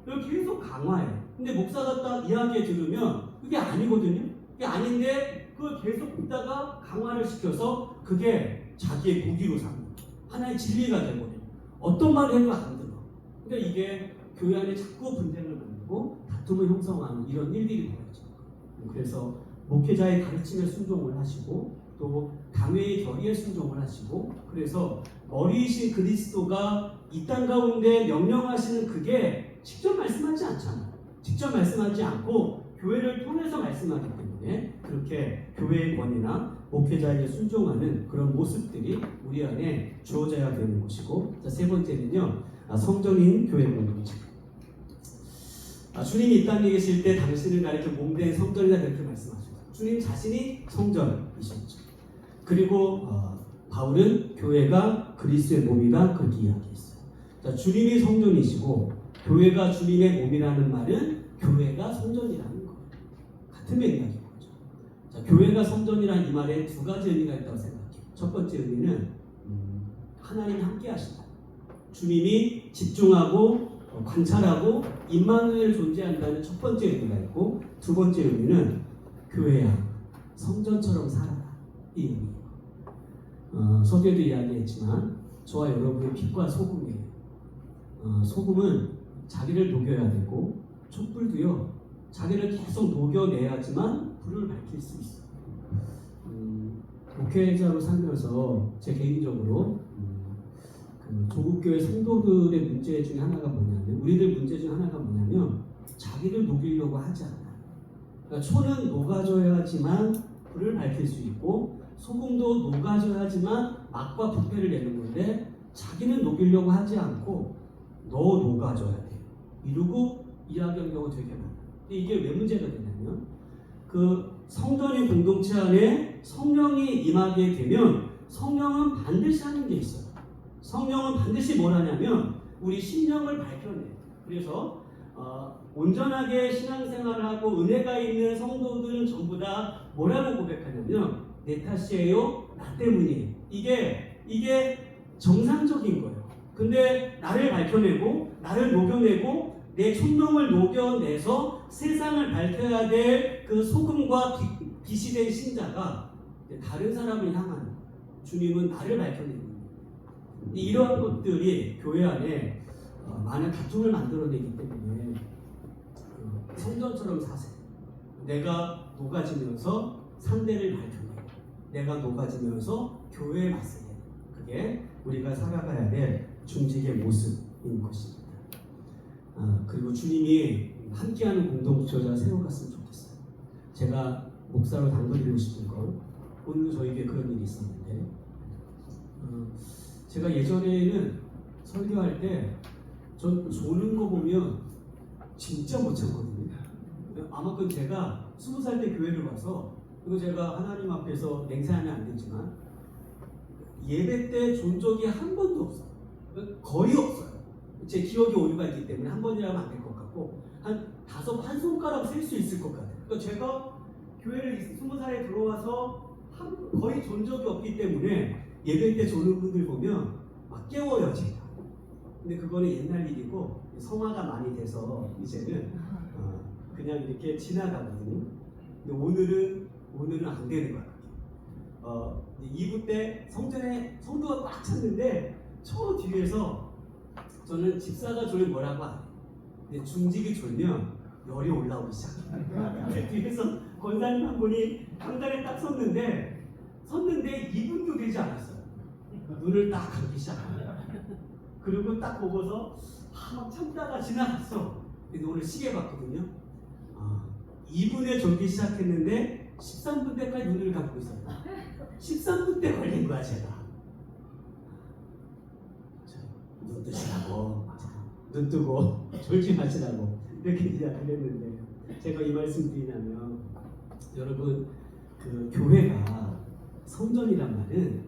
그리고 계속 강화해. 근데 목사가 딱 이야기 들으면 그게 아니거든요. 그게 아닌데 그걸 계속 듣다가 강화를 시켜서 그게 자기의 무기로 삼는 하나의 진리가 되거든요. 어떤 말을 해도 안 들어. 그러니까 이게 교회 안에 자꾸 분쟁을 만들고 다툼을 형성하는 이런 일들이 벌어져요. 그래서 목회자의 가르침에 순종을 하시고 또 당회의 결의에 순종을 하시고 그래서 머리이신 그리스도가 이 땅 가운데 명령하시는 그게 직접 말씀하지 않잖아요. 직접 말씀하지 않고 교회를 통해서 말씀하기 때문에 그렇게 교회의 권위나 목회자에게 순종하는 그런 모습들이 우리 안에 주어져야 되는 것이고 세 번째는요 성전인 교회 공동체. 주님이 이 땅에 계실 때 당신을 가리켜 몸된 성전이다 그렇게 말씀하셨어요. 주님 자신이 성전이셨죠. 그리고 바울은 교회가 그리스도의 몸이다 그렇게 이야기했어요. 자, 주님이 성전이시고 교회가 주님의 몸이라는 말은 교회가 성전이라는 거예요. 같은 맥락인 거죠. 자, 교회가 성전이라는 이 말에 두 가지 의미가 있다고 생각해요. 첫 번째 의미는 하나님 함께 하신다. 주님이 집중하고 관찰하고 임마누엘 존재한다는 첫 번째 의미가 있고 두 번째 의미는 교회야 성전처럼 살아라 이 의미예요. 서두에도 이야기했지만 저와 여러분의 빛과 소금이에요. 소금은 자기를 녹여야 되고 촛불도요 자기를 계속 녹여내야지만 불을 밝힐 수 있어요. 목회자로 살면서 제 개인적으로 조국교회 성도들의 문제 중에 하나가 뭐냐면 우리들 문제 중에 하나가 뭐냐면 자기를 녹이려고 하지 않아요. 그러니까 초는 녹아줘야지만 불을 밝힐 수 있고 소금도 녹아줘야지만 맛과 부패를 내는 건데 자기는 녹이려고 하지 않고 너 녹아져야 돼. 이러고 이야기하는 경우가 되게 많아요. 근데 이게 왜 문제가 되냐면 그 성전의 공동체 안에 성령이 임하게 되면 성령은 반드시 하는 게 있어요. 성령은 반드시 뭘 하냐면 우리 심령을 밝혀내요. 그래서 온전하게 신앙생활을 하고 은혜가 있는 성도들은 전부 다 뭐라고 고백하냐면 내 탓이에요, 나 때문이에요. 이게 정상적인 거예요. 근데 나를 밝혀내고 나를 녹여내고 내 촌놈을 녹여내서 세상을 밝혀야 될 그 소금과 빛이 된 신자가 다른 사람을 향한 주님은 나를 밝혀내는 거예요. 이러한 것들이 교회 안에 많은 다툼을 만들어내기 때문에 성전처럼 사세요. 내가 녹아지면서 상대를 밝혀내고 내가 녹아지면서 교회에 맞서게. 그게 우리가 살아가야 될 중직의 모습인 것입니다. 그리고 주님이 함께하는 공동체를 세워갔으면 좋겠어요. 제가 목사로 당부드리고 싶은 건 오늘 저에게 그런 일이 있었는데 제가 예전에는 설교할 때 전 조는 거 보면 진짜 못 참거든요. 아마 그 제가 20살 때 교회를 와서 그리고 제가 하나님 앞에서 맹세하면 안 되지만 예배 때 존 적이 한 번도 없어요. 거의 없어요. 제 기억이 오류가 있기 때문에 한 번이라면 안 될 것 같고 한 손가락 셀 수 있을 것 같아요. 그러니까 제가 교회를 20살에 들어와서 거의 존 적이 없기 때문에 예배 때 조는 분들 보면 막 깨워요 제가. 근데 그거는 옛날 일이고 성화가 많이 돼서 이제는 그냥 이렇게 지나가거든요. 근데 오늘은 안 되는 거야. 2부 때 성전에 성도가 꽉 찼는데 저 뒤에서 저는 집사가 졸면 뭐라고 안 해요. 근데 중직이 졸면 열이 올라오기 시작해요. 뒤에서 권사님 한 분이 강단에 딱 섰는데 2분도 되지 않았어요. 눈을 딱 감기 시작합니다. 그리고 딱 보고서 막 참다가 지나갔어. 근데 오늘 시계 봤거든요. 2분에 졸기 시작했는데 13분 때까지 눈을 감고 있어요. 13분 때 걸린 거야 제가. 눈 뜨시라고, 눈 뜨고 졸지 마시라고 이렇게 이야기를 했는데 제가 이 말씀 드리냐면 여러분 그 교회가 성전이란 말은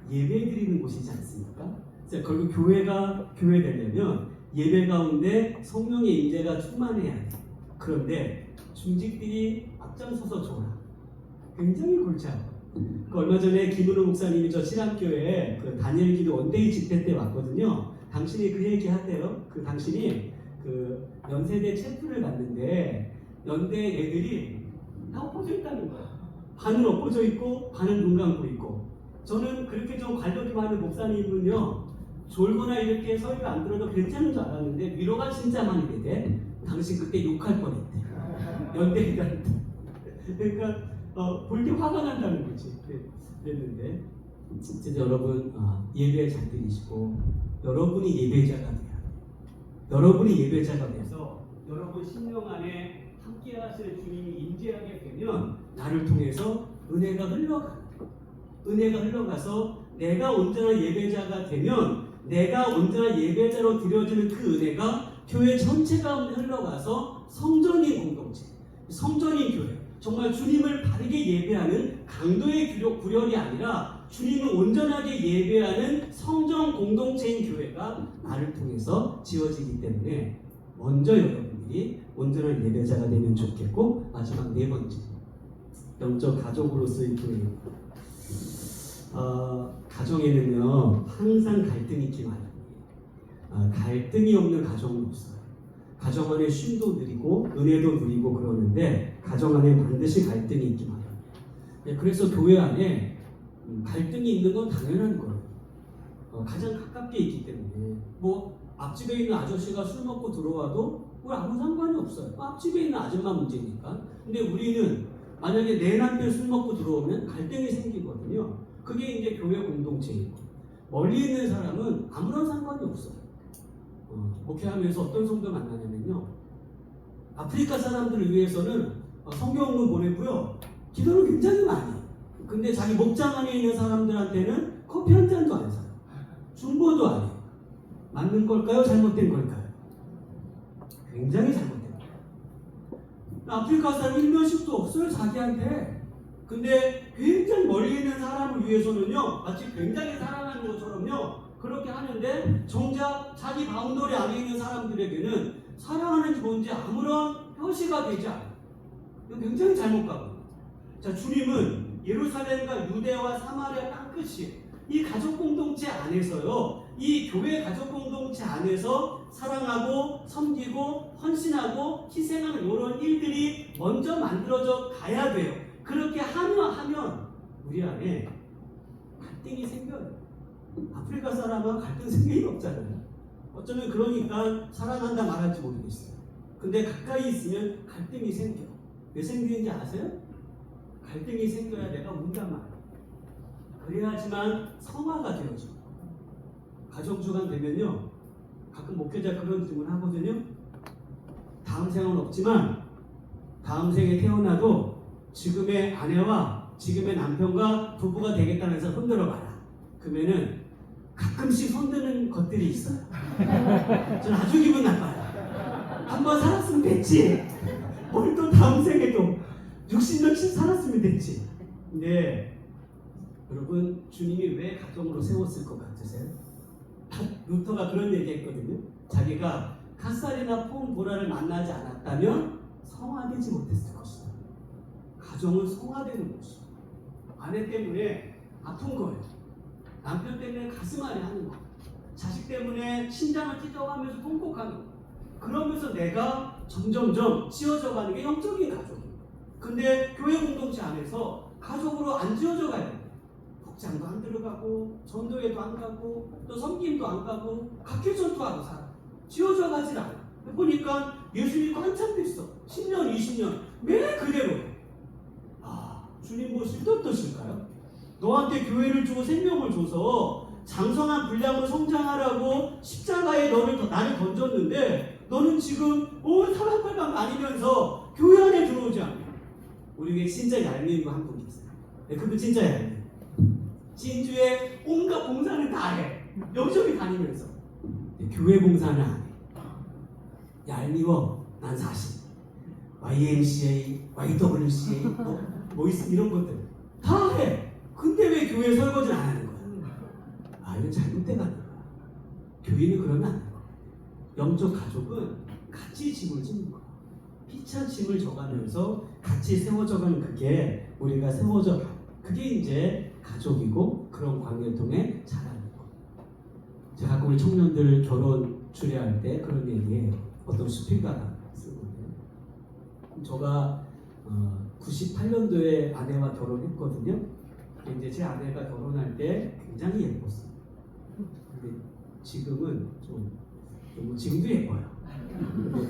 예배 드리는 곳이지 않습니까? 결국 교회가 교회 되려면 예배 가운데 성령의 임재가 충만해야 돼. 그런데 중직들이 앞장서서 줘라. 굉장히 골치 아파요. 얼마 전에 김은호 목사님이 저 신학교에 그 다니엘 기도 원데이 집회 때 왔거든요. 당신이 그 얘기 하대요. 당신이 그 연세대 체프를 갔는데 연대 애들이 다 엎어져 있다는 거야. 반은 엎어져 있고 반은 눈 감고 있고. 저는 그렇게 좀 관력이 많은 목사님은요 졸거나 이렇게 서유가 안 들어도 괜찮은 줄 알았는데 위로가 진짜 많이 되대. 당신 그때 욕할 뻔했대. 연대 애들한테. 그러니까 볼 때 화가 난다는 거지. 그랬는데 진짜 여러분 예배 잘 드리시고 여러분이 예배자가 돼야 돼요. 여러분이 예배자가 돼서 여러분 심령 안에 함께 하시는 주님이 임재하게 되면 나를 통해서 은혜가 흘러가서 내가 온전한 예배자가 되면 내가 온전한 예배자로 드려지는 그 은혜가 교회 전체가 흘러가서 성전인 공동체, 성전인 교회, 정말 주님을 바르게 예배하는 강도의 구렬이 아니라 주님을 온전하게 예배하는 성전 공동체인 교회가 나를 통해서 지어지기 때문에 먼저 여러분들이 온전한 예배자가 되면 좋겠고 마지막 네 번째 영적 가족으로서의 교회. 가정에는요 항상 갈등이 있기 마련이에요. 갈등이 없는 가정은 없어요. 가정 안에 쉼도 누리고 은혜도 누리고 그러는데 가정 안에 반드시 갈등이 있기 마련이에요. 그래서 교회 안에 갈등이 있는 건 당연한 거예요. 가장 가깝게 있기 때문에 뭐 앞집에 있는 아저씨가 술 먹고 들어와도 뭐 아무 상관이 없어요. 앞집에 있는 아줌마 문제니까. 근데 우리는 만약에 내 남편 술 먹고 들어오면 갈등이 생기거든요. 그게 이제 교회 공동체이고 멀리 있는 사람은 아무런 상관이 없어요. 목회하면서 어떤 성도 만나냐면요. 아프리카 사람들을 위해서는 성경을 보내고요. 기도를 굉장히 많이 해요. 근데 자기 목장 안에 있는 사람들한테는 커피 한 잔도 안 사요. 중보도 안 해요. 맞는 걸까요? 잘못된 걸까요? 굉장히 잘못된 거예요. 아프리카 사람 1년씩도 없어요, 자기한테. 근데 굉장히 멀리 있는 사람을 위해서는요, 마치 굉장히 사랑하는 것처럼요, 그렇게 하는데 정작 자기 바운더리 안에 있는 사람들에게는 사랑하는지 뭔지 아무런 표시가 되지 않아요. 이건 굉장히 잘못 가고. 자, 주님은 예루살렘과 유대와 사마리아 땅끝이 이 가족 공동체 안에서요, 이 교회 가족 공동체 안에서 사랑하고 섬기고 헌신하고 희생하는 이런 일들이 먼저 만들어져 가야 돼요. 그렇게 하면 우리 안에 갈등이 생겨요. 아프리카 사람은 갈등 생길 일 없잖아요. 어쩌면 그러니까 사랑한다 말할지 모르겠어요. 근데 가까이 있으면 갈등이 생겨. 왜 생기는지 아세요? 갈등이 생겨야 내가 운단 말이에요. 그래야지만 성화가 되어져. 가정주간 되면요, 가끔 목회자 그런 질문 하거든요. 다음 생은 없지만 다음 생에 태어나도 지금의 아내와 지금의 남편과 부부가 되겠다는 해서 손들어봐라. 그러면은 가끔씩 손드는 것들이 있어요. 저는 아주 기분 나빠요. 한번 살았으면 됐지. 뭘 또 다음 생에도 60년씩 살았으면 됐지. 근데 여러분, 주님이 왜 가정으로 세웠을 것 같으세요? 루터가 그런 얘기 했거든요. 자기가 카살이나 폰 보라를 만나지 않았다면 성화되지 못했을 것이다. 가정은 성화되는 것이다. 아내 때문에 아픈 거예요. 남편 때문에 가슴앓이 하는 거예요. 자식 때문에 심장을 찢어가면서 통곡하는 거예요. 그러면서 내가 점점점 지어져 가는 게 영적인 가족이에요. 근데 교회 공동체 안에서 가족으로 안 지어져 가야 돼요. 복장도 안 들어가고 전도회도 안 가고 또 섬김도 안 가고 각계 전투하고 살아. 지어져 가질 않아. 보니까 예수 믿고 한참 됐어. 10년, 20년 매 그대로 해. 주님 보실 때 어떠실까요? 너한테 교회를 주고 생명을 줘서 장성한 분량으로 성장하라고 십자가에 나를 던졌는데 너는 지금 온 사방팔방 다니면서 교회 안에 들어오지 않냐? 우리에게 진짜 얄미운 거 한 분 계세요. 네, 그분 진짜 얄미워요. 진주에 온갖 봉사는 다 해. 여기저기 다니면서. 교회 봉사는 안 해. 얄미워. 난 사실. YMCA, YWCA, 이런 것들 다 해. 근데 왜 교회 설거지를 안 하는 거야? 이건 잘못된 거야. 교회는 그러면 안 돼. 영적 가족은 같이 짐을 지는 거야. 피차 짐을 져가면서 같이 세워져가는 그게 우리가 세워져. 그게 이제 가족이고 그런 관계를 통해 자라는 거. 제가 가끔 우리 청년들 결혼 주례할 때 그런 얘기해요. 어떤 스피커가 쓰거든요. 제가 98년도에 아내와 결혼했거든요. 이제 제 아내가 결혼할 때 굉장히 예뻤어요. 근데 지금은 지금도 예뻐요.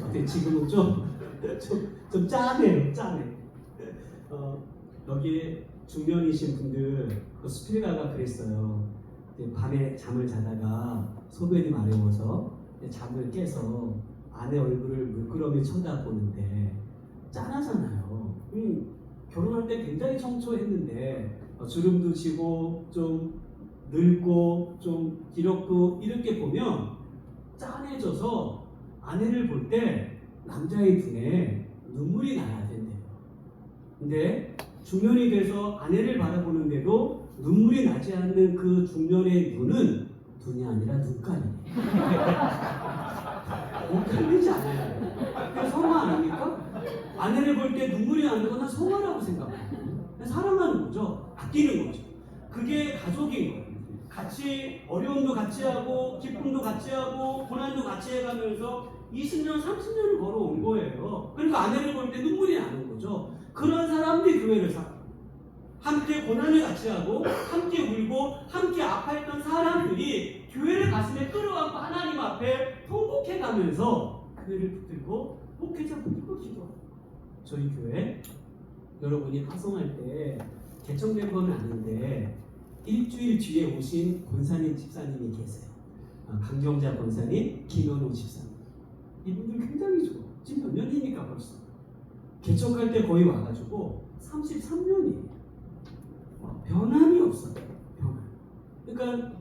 근데 지금은 좀 짠해요, 짠해. 여기 중년이신 분들, 스피리가가 그랬어요. 밤에 잠을 자다가 소변이 마려워서 잠을 깨서 아내 얼굴을 물끄러미 쳐다보는데 짠하잖아요. 결혼할 때 굉장히 청초했는데 주름도 지고 좀 늙고 좀 기력도 이렇게 보면 짠해져서 아내를 볼 때 남자의 등에 눈물이 나야 된대요. 근데 중년이 돼서 아내를 바라보는데도 눈물이 나지 않는 그 중년의 눈은 눈이 아니라 눈깔이에요. 눈깔리지 않아요. 그게 성화 아닙니까? 아내를 볼 때 눈물이 나는 건 난 성화라고 생각해요. 사랑하는 거죠. 아끼는 거죠. 그게 가족인 거예요. 같이 어려움도 같이 하고 기쁨도 같이 하고 고난도 같이 해가면서 20년, 30년을 걸어온 거예요. 그러니까 아내를 볼 때 눈물이 나는 거죠. 그런 사람들이 교회를 살아요. 함께 고난을 같이 하고 함께 울고 함께 아파했던 사람들이 교회를 가슴에 끌어안고 하나님 앞에 통곡해가면서 교회를 붙들고 목회자 붙들고 기도하고. 저희 교회 여러분이 파송할 때 개청된 건 아닌데 일주일 뒤에 오신 권사님 집사님이 계세요. 강경자 권사님, 김현우 집사님. 이분들 굉장히 좋아. 지금 몇 년이니까 벌써. 개척할 때 거의 와가지고 33년이에요. 변함이 없어요. 변함. 그러니까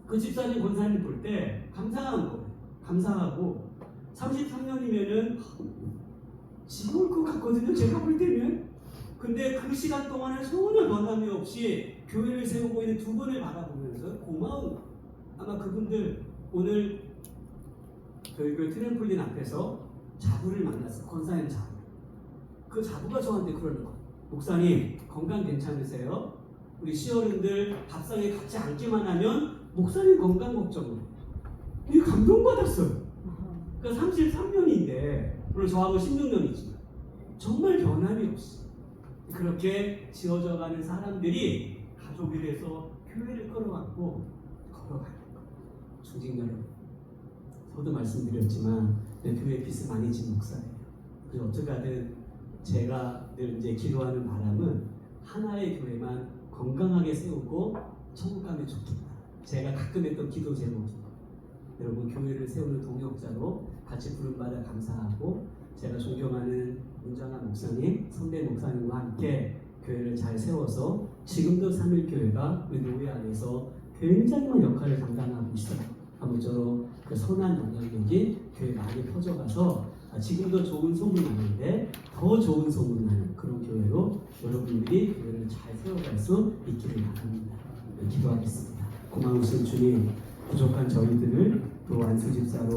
그 집사님 권사님 볼 때 감사한 거예요. 감사하고 33년이면은 지겨울 것 같거든요. 제가 볼 때는. 근데 그 시간 동안에 소원을 변함이 없이 교회를 세우고 있는 두 분을 바라보면서 고마운, 아마 그분들 오늘 저희 교회 트램폴린 앞에서 자부를 만났어요. 권사님 자부. 그 자부가 저한테 그러는 거예요. 목사님 건강 괜찮으세요? 우리 시어른들 밥상에 같이 앉기만 하면 목사님 건강 걱정을. 이 감동받았어요. 그러니까 33년인데 물론 저하고 16년이지만 정말 변함이 없이 그렇게 지어져가는 사람들이 가족이 돼서 교회를 끌어안고 걸어가는 거예요. 중직 여러분, 저도 말씀드렸지만 교회 빚을 많이 진 목사예요. 그래서 어떻게 하든 제가 늘 이제 기도하는 바람은 하나의 교회만 건강하게 세우고 천국 가면 좋겠다. 제가 가끔 했던 기도 제목이 여러분 교회를 세우는 동역자로 같이 부름받아 감사하고 제가 존경하는 문장한 목사님, 선배 목사님과 함께 교회를 잘 세워서 지금도 3일교회가 우리 노회 안에서 굉장한 역할을 감당하고 있어요. 아무쪼록 그 선한 영향력이 교회 많이 퍼져가서 지금도 좋은 소문이 나는데 더 좋은 소문이 나는 그런 교회로 여러분들이 교회를 잘 세워갈 수 있기를 바랍니다. 기도하겠습니다. 고마우신 주님, 부족한 저희들을 또 안수집사로